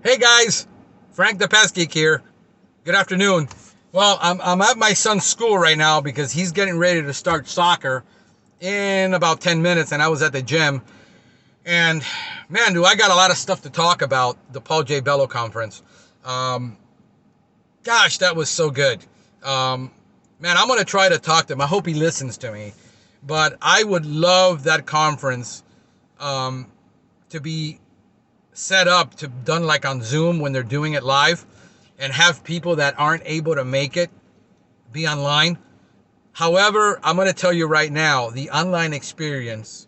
Hey guys, Frank the Pest Geek here. Good afternoon. Well, I'm at my son's school right now because he's getting ready to start soccer in about 10 minutes, and I was at the gym. And man, do I got a lot of stuff to talk about the Paul J. Bello conference. Um, Gosh, that was so good. Man, I'm going to try to talk to him. I hope he listens to me. But I would love that conference um, to be set up to done like on Zoom when they're doing it live, and have people that aren't able to make it be online. However, I'm going to tell you right now, the online experience,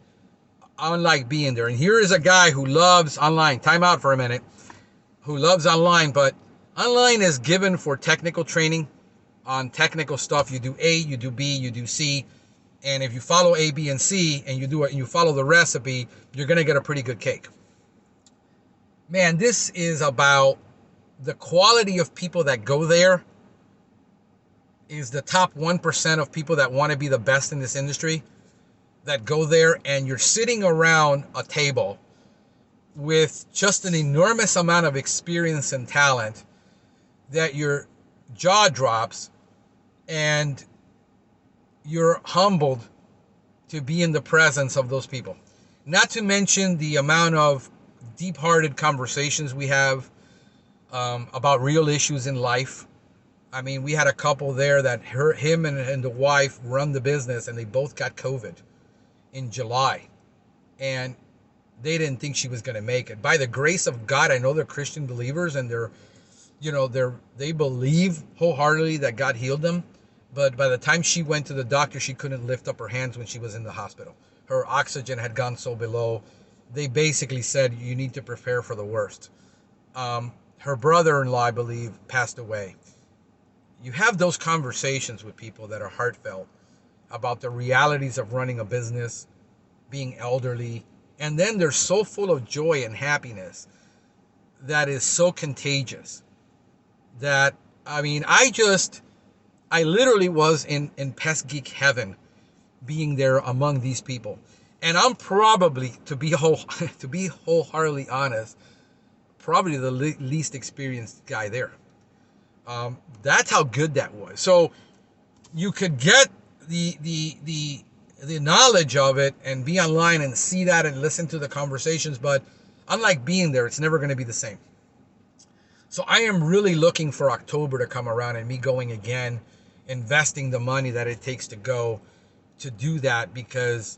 unlike being there, and here is a guy who loves online. Time out for a minute. Who loves online, but online is given for technical training on technical stuff. You do A, you do B, you do C, and if you follow A, B, and C, and you do it, and you follow the recipe, you're going to get a pretty good cake. Man, this is about the quality of people that go there is the top 1% of people that want to be the best in this industry that go there, and you're sitting around a table with just an enormous amount of experience and talent that your jaw drops and you're humbled to be in the presence of those people. Not to mention the amount of deep-hearted conversations we have about real issues in life. I mean, we had a couple there that him and the wife run the business, and they both got COVID in July, and they didn't think she was going to make it. By the grace of God, I know they're Christian believers, and they believe wholeheartedly that God healed them. But by the time she went to the doctor, she couldn't lift up her hands when she was in the hospital. Her oxygen had gone so below. They basically said, you need to prepare for the worst. Her brother-in-law, I believe, passed away. You have those conversations with people that are heartfelt about the realities of running a business, being elderly, and then they're so full of joy and happiness that is so contagious that, I mean, I literally was in Pest Geek heaven being there among these people. And I'm probably, to be wholeheartedly honest, probably the least experienced guy there. That's how good that was. So you could get the knowledge of it and be online and see that and listen to the conversations, but unlike being there, it's never going to be the same. So I am really looking for October to come around and me going again, investing the money that it takes to go to do that, because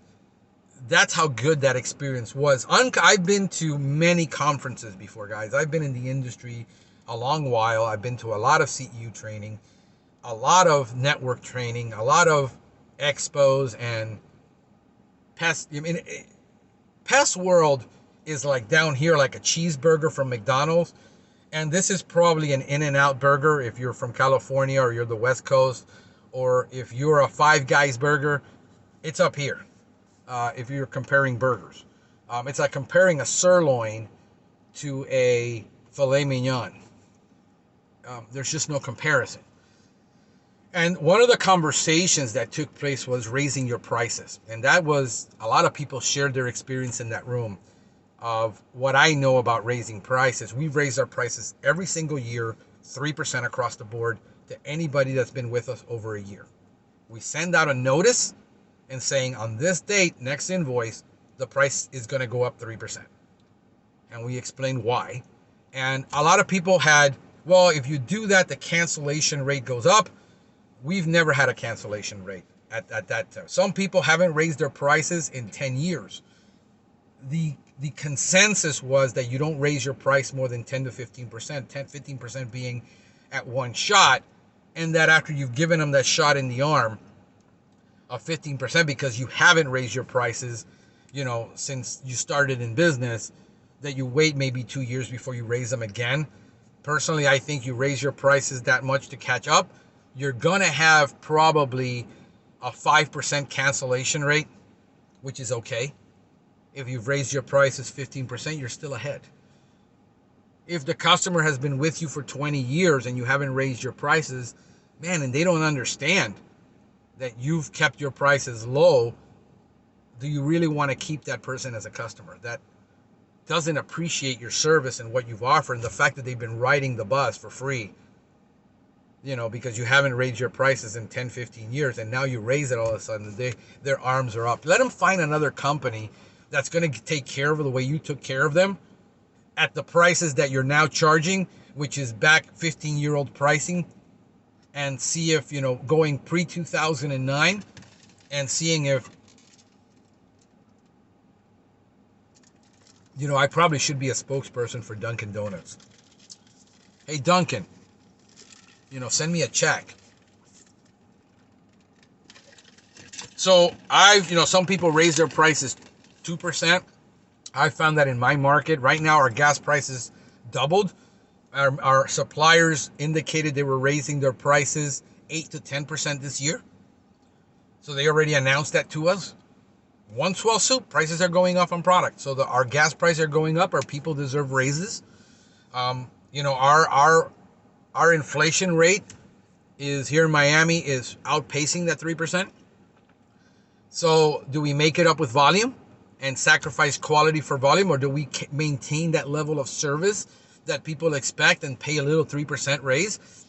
that's how good that experience was. I've been to many conferences before, guys. I've been in the industry a long while. I've been to a lot of CEU training, a lot of network training, a lot of expos, and Pest. I mean, Pest World is like down here, like a cheeseburger from McDonald's. And this is probably an In-N-Out burger if you're from California or you're the West Coast, or if you're a Five Guys burger, it's up here. If you're comparing burgers, it's like comparing a sirloin to a filet mignon. There's just no comparison. And one of the conversations that took place was raising your prices. And that was, a lot of people shared their experience in that room of what I know about raising prices. We've raised our prices every single year, 3% across the board, to anybody that's been with us over a year. We send out a notice and saying, on this date, next invoice, the price is going to go up 3%. And we explain why. And a lot of people had, well, if you do that, the cancellation rate goes up. We've never had a cancellation rate at that time. Some people haven't raised their prices in 10 years. The consensus was that you don't raise your price more than 10 to 15%, 15% being at one shot, and that after you've given them that shot in the arm of 15%, because you haven't raised your prices, since you started in business, that you wait maybe 2 years before you raise them again. Personally, I think you raise your prices that much to catch up, you're going to have probably a 5% cancellation rate, which is okay. If you've raised your prices 15%, you're still ahead. If the customer has been with you for 20 years and you haven't raised your prices, man, and they don't understand that you've kept your prices low, do you really want to keep that person as a customer? doesn't appreciate your service and what you've offered, and the fact that they've been riding the bus for free, because you haven't raised your prices in 10, 15 years, and now you raise it all of a sudden, their arms are up. Let them find another company that's going to take care of the way you took care of them at the prices that you're now charging, which is back 15-year-old pricing, and see if, going pre-2009 and seeing if, I probably should be a spokesperson for Dunkin' Donuts. Hey, Dunkin', send me a check. So some people raise their prices 2%. I found that in my market right now, our gas prices doubled. Our suppliers indicated they were raising their prices 8 to 10% this year. So they already announced that to us. One swell soup, prices are going up on product. So our gas prices are going up. Our people deserve raises. Our inflation rate is here in Miami is outpacing that 3%. So do we make it up with volume and sacrifice quality for volume, or do we maintain that level of service that people expect and pay a little 3% raise?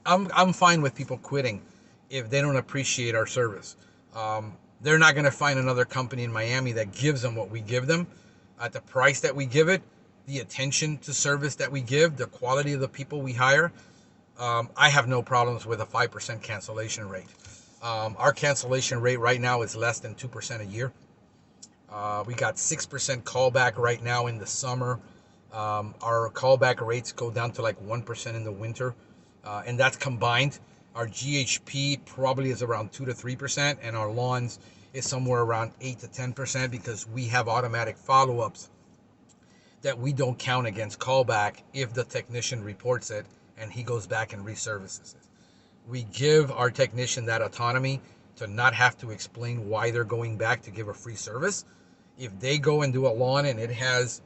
I'm fine with people quitting if they don't appreciate our service. They're not going to find another company in Miami that gives them what we give them at the price that we give it, the attention to service that we give, the quality of the people we hire. I have no problems with a 5% cancellation rate. Our cancellation rate right now is less than 2% a year. We got 6% callback right now in the summer. Our callback rates go down to like 1% in the winter. And that's combined. Our GHP probably is around 2 to 3%, and our lawns is somewhere around 8 to 10% because we have automatic follow-ups that we don't count against callback if the technician reports it and he goes back and reservices it. We give our technician that autonomy to not have to explain why they're going back to give a free service. If they go and do a lawn and it has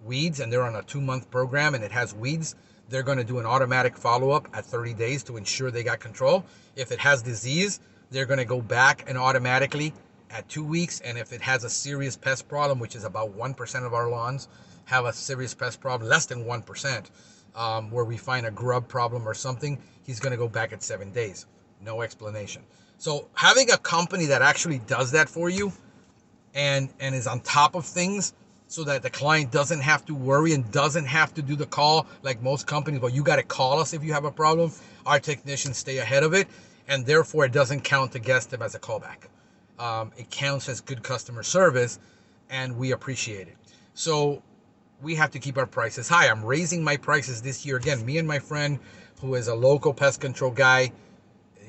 weeds and they're on a 2-month program and it has weeds, they're going to do an automatic follow-up at 30 days to ensure they got control. If it has disease, they're going to go back and automatically at 2 weeks. And if it has a serious pest problem, which is about 1% of our lawns have a serious pest problem, less than 1%, where we find a grub problem or something, he's going to go back at 7 days. No explanation. So having a company that actually does that for you and is on top of things, so that the client doesn't have to worry and doesn't have to do the call like most companies. Well, you got to call us if you have a problem. Our technicians stay ahead of it, and therefore it doesn't count against them as a callback. It counts as good customer service, and we appreciate it. So we have to keep our prices high. I'm raising my prices this year again. Me and my friend, who is a local pest control guy,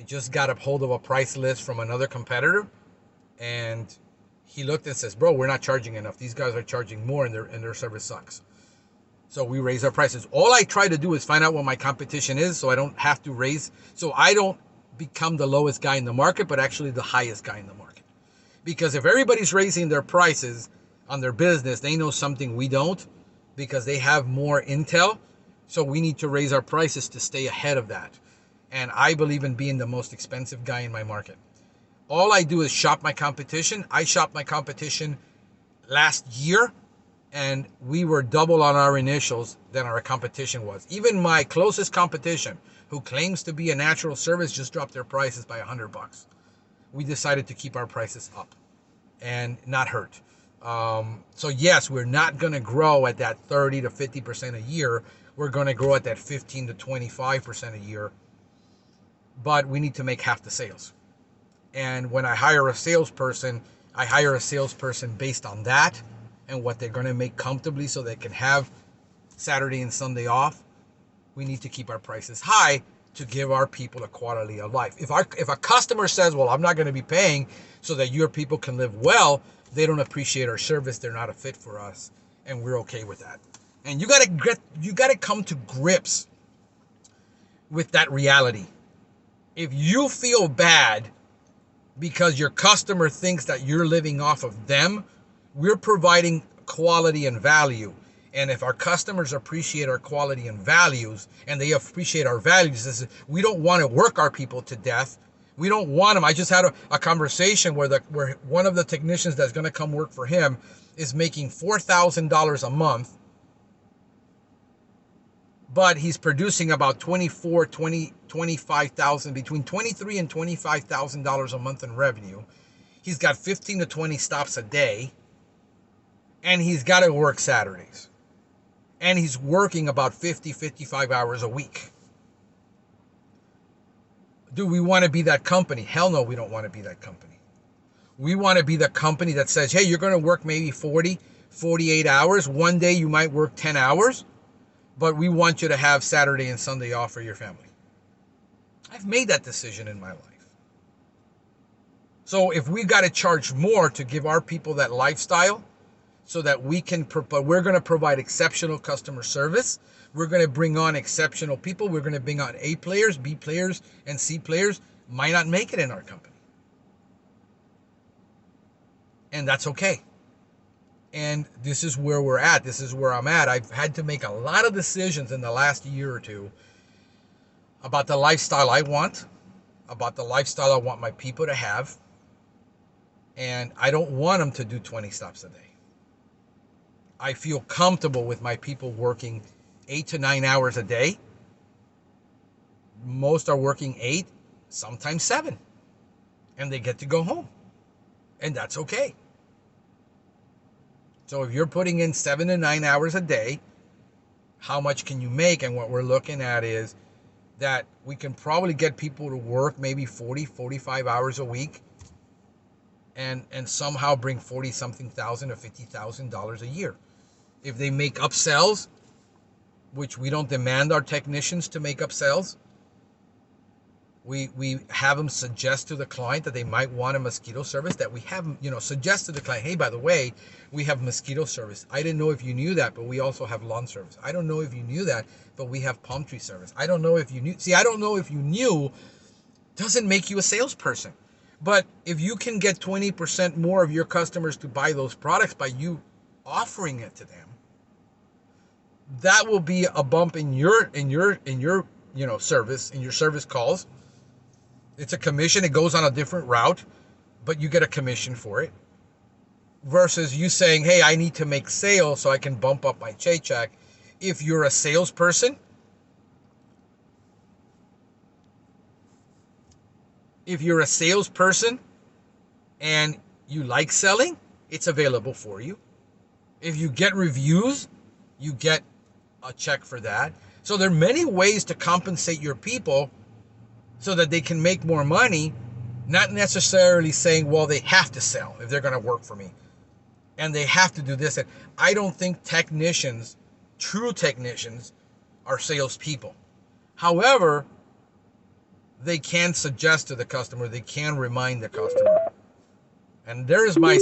just got a hold of a price list from another competitor, and he looked and says, bro, we're not charging enough. These guys are charging more and their service sucks. So we raise our prices. All I try to do is find out what my competition is so I don't have to raise. So I don't become the lowest guy in the market, but actually the highest guy in the market. Because if everybody's raising their prices on their business, they know something we don't because they have more intel. So we need to raise our prices to stay ahead of that. And I believe in being the most expensive guy in my market. All I do is shop my competition. I shopped my competition last year, and we were double on our initials than our competition was. Even my closest competition, who claims to be a natural service, just dropped their prices by $100. We decided to keep our prices up and not hurt. So yes, we're not going to grow at that 30 to 50% a year. We're going to grow at that 15 to 25% a year, but we need to make half the sales. And when I hire a salesperson based on that and what they're going to make comfortably so they can have Saturday and Sunday off. We need to keep our prices high to give our people a quality of life. If a customer says, well, I'm not going to be paying so that your people can live well, they don't appreciate our service. They're not a fit for us, and we're okay with that. And you got to come to grips with that reality. If you feel bad because your customer thinks that you're living off of them, we're providing quality and value. And if our customers appreciate our quality and values, and they appreciate our values, we don't want to work our people to death. We don't want him. I just had a conversation where one of the technicians that's going to come work for him is making $4,000 a month, but he's producing about 25,000, between $23,000 and $25,000 a month in revenue. He's got 15 to 20 stops a day, and he's got to work Saturdays. And he's working about 50, 55 hours a week. Do we want to be that company? Hell no, we don't want to be that company. We want to be the company that says, hey, you're going to work maybe 40, 48 hours. One day you might work 10 hours, but we want you to have Saturday and Sunday off for your family. I've made that decision in my life. So if we got to charge more to give our people that lifestyle so that we're going to provide exceptional customer service. We're going to bring on exceptional people. We're going to bring on A players, B players, and C players. Might not make it in our company. And that's okay. And this is where we're at. This is where I'm at. I've had to make a lot of decisions in the last year or two about the lifestyle I want, about the lifestyle I want my people to have. And I don't want them to do 20 stops a day. I feel comfortable with my people working 8 to 9 hours a day. Most are working 8, sometimes 7. And they get to go home. And that's okay. So if you're putting in 7 to 9 hours a day, how much can you make? And what we're looking at is that we can probably get people to work maybe 40, 45 hours a week and somehow bring 40-something thousand to $50,000 a year. If they make upsells, which we don't demand our technicians to make upsells, we have them suggest to the client that they might want a mosquito service, that we have them, suggest to the client, hey, by the way, we have mosquito service. I didn't know if you knew that, but we also have lawn service. I don't know if you knew that, but we have palm tree service. I don't know if you knew. See, I don't know if you knew doesn't make you a salesperson. But if you can get 20% more of your customers to buy those products by you offering it to them, that will be a bump in your service, in your service calls. It's a commission. It goes on a different route, but you get a commission for it. Versus you saying, hey, I need to make sales so I can bump up my paycheck. If you're a salesperson, and you like selling, it's available for you. If you get reviews, you get a check for that. So there are many ways to compensate your people so that they can make more money, not necessarily saying, well, they have to sell if they're going to work for me and they have to do this. And I don't think true technicians, are salespeople. However, they can suggest to the customer, they can remind the customer. And there's my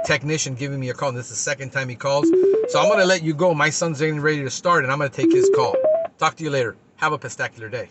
technician giving me a call. And this is the second time he calls. So I'm going to let you go. My son's getting ready to start, and I'm going to take his call. Talk to you later. Have a pestacular day.